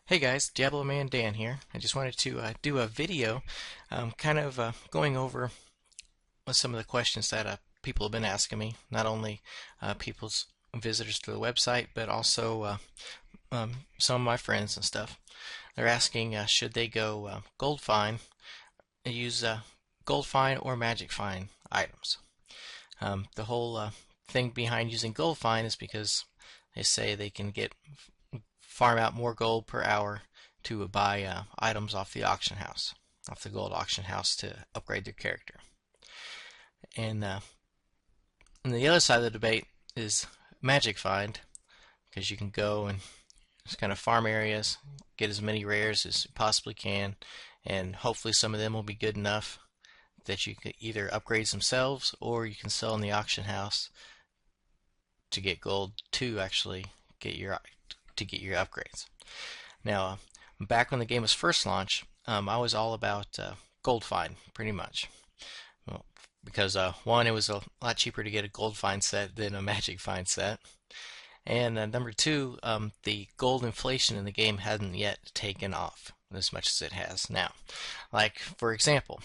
Hey guys, DiabloManDan here. I just wanted to do a video going over some of the questions that people have been asking me, not only people's visitors to the website, but also some of my friends and stuff. They're asking should they go gold find, use gold find or magic find items. The whole thing behind using gold find is because they say they can farm out more gold per hour to buy items off the auction house, off the gold auction house to upgrade their character. And, and the other side of the debate is magic find, because you can go and just kind of farm areas, get as many rares as you possibly can, and hopefully some of them will be good enough that you can either upgrade themselves or you can sell in the auction house to get gold to actually get your upgrades. Now, back when the game was first launched, I was all about gold find, pretty much. Well, because one, it was a lot cheaper to get a gold find set than a magic find set, and number two, the gold inflation in the game hadn't yet taken off as much as it has now. Like, for example,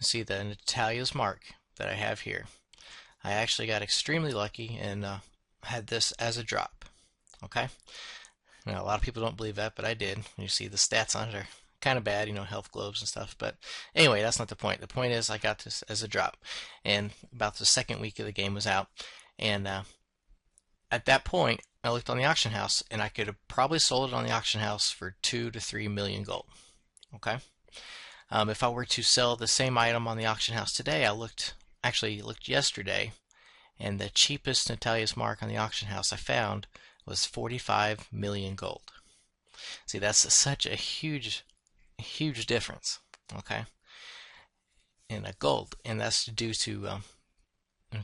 see the Natalia's mark that I have here. I actually got extremely lucky and had this as a drop. Okay? Now, a lot of people don't believe that, but I did. You see the stats on it are kind of bad, health globes and stuff. But anyway, that's not the point. The point is I got this as a drop. And about the second week of the game was out. And at that point, I looked on the auction house, and I could have probably sold it on the auction house for 2 to 3 million gold. Okay? If I were to sell the same item on the auction house today, I looked yesterday, and the cheapest Natalia's mark on the auction house I found was 45 million gold. See, that's such a huge difference, okay, in gold, and that's due to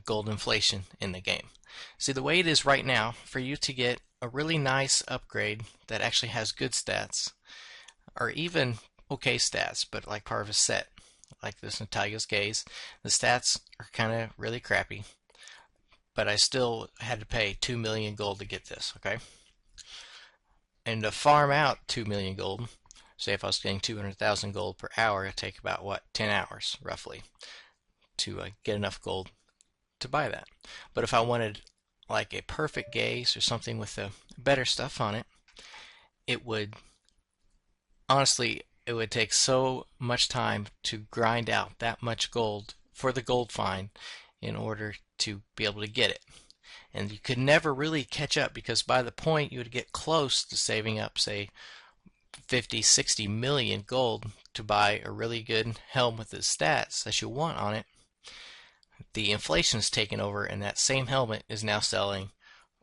gold inflation in the game. See, the way it is right now, for you to get a really nice upgrade that actually has good stats, or even okay stats, but like part of a set, like this Natalia's Gaze, the stats are kind of really crappy, but I still had to pay 2 million gold to get this, okay? And to farm out 2 million gold, say if I was getting 200,000 gold per hour, it'd take about, 10 hours, roughly, to get enough gold to buy that. But if I wanted like a perfect gaze or something with better stuff on it, it would, honestly, it would take so much time to grind out that much gold for the gold find in order to be able to get it. And you could never really catch up, because by the point you would get close to saving up, say, 50, 60 million gold to buy a really good helm with the stats that you want on it, the inflation's taken over, and that same helmet is now selling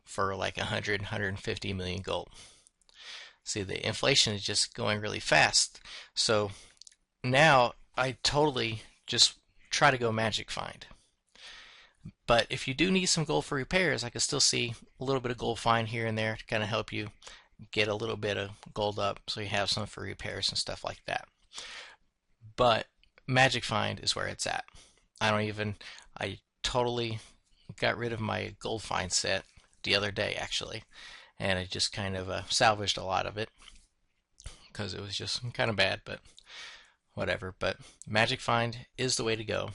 for like 100, 150 million gold. See, the inflation is just going really fast. So now I totally just try to go magic find. But if you do need some gold for repairs, I can still see a little bit of gold find here and there to kind of help you get a little bit of gold up so you have some for repairs and stuff like that. But magic find is where it's at. I totally got rid of my gold find set the other day, actually, and I just kind of salvaged a lot of it because it was just kind of bad, but whatever. But magic find is the way to go,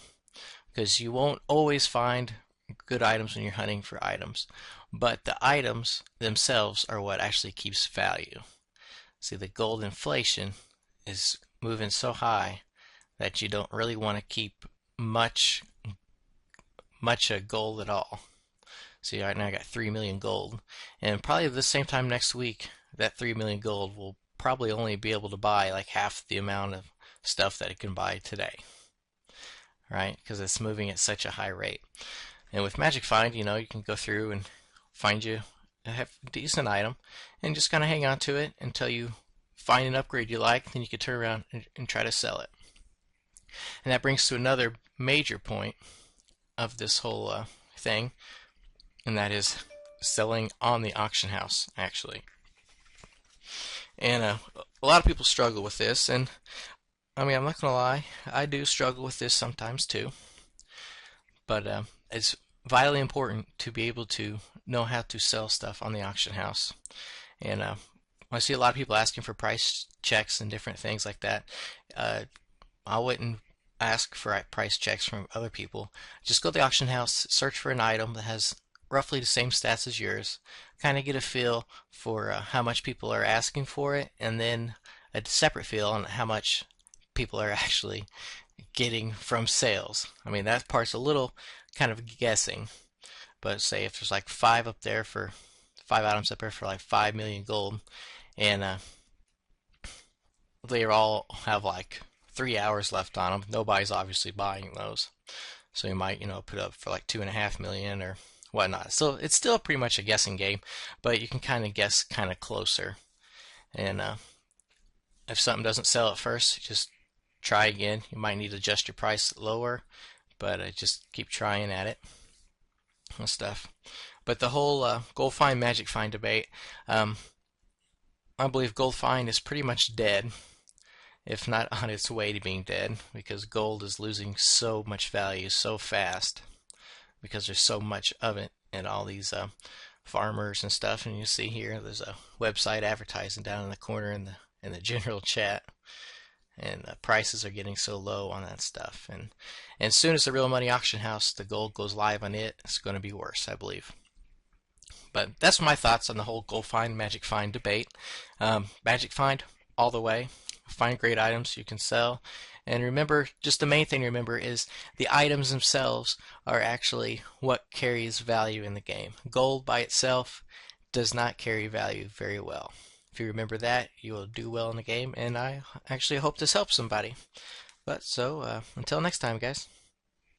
because you won't always find good items when you're hunting for items, but the items themselves are what actually keeps value. See, the gold inflation is moving so high that you don't really want to keep much gold at all. See, right now I got 3 million gold, and probably at the same time next week, that 3 million gold will probably only be able to buy like half the amount of stuff that it can buy today, right? Because it's moving at such a high rate. And with Magic Find, you can go through and find you a decent item and just kind of hang on to it until you find an upgrade you like. Then you can turn around and try to sell it. And that brings to another major point of this whole thing, and that is selling on the auction house, actually. And a lot of people struggle with this, and I mean, I'm not gonna lie, I do struggle with this sometimes too. But it's vitally important to be able to know how to sell stuff on the auction house. And I see a lot of people asking for price checks and different things like that. Uh, I wouldn't ask for price checks from other people. Just go to the auction house, search for an item that has roughly the same stats as yours, kind of get a feel for how much people are asking for it, and then a separate feel on how much people are actually getting from sales. I mean, that part's a little kind of guessing, but say if there's like five items up there for like 5 million gold, and they all have like 3 hours left on them, nobody's obviously buying those. So you might, put up for like 2.5 million or whatnot. So it's still pretty much a guessing game, but you can kind of guess kind of closer. And if something doesn't sell at first, just try again. You might need to adjust your price lower, but just keep trying at it and stuff. But the whole gold find, magic find debate, I believe gold find is pretty much dead, if not on its way to being dead, because gold is losing so much value so fast because there's so much of it and all these farmers and stuff. And you see here, there's a website advertising down in the corner in the general chat, and prices are getting so low on that stuff. And as soon as the real money auction house, the gold goes live on it, it's going to be worse, I believe. But that's my thoughts on the whole gold find, magic find debate. Magic find all the way. Find great items you can sell. And remember, just the main thing to remember is the items themselves are actually what carries value in the game. Gold by itself does not carry value very well. If you remember that, you will do well in the game, and I actually hope this helps somebody. But so, until next time, guys.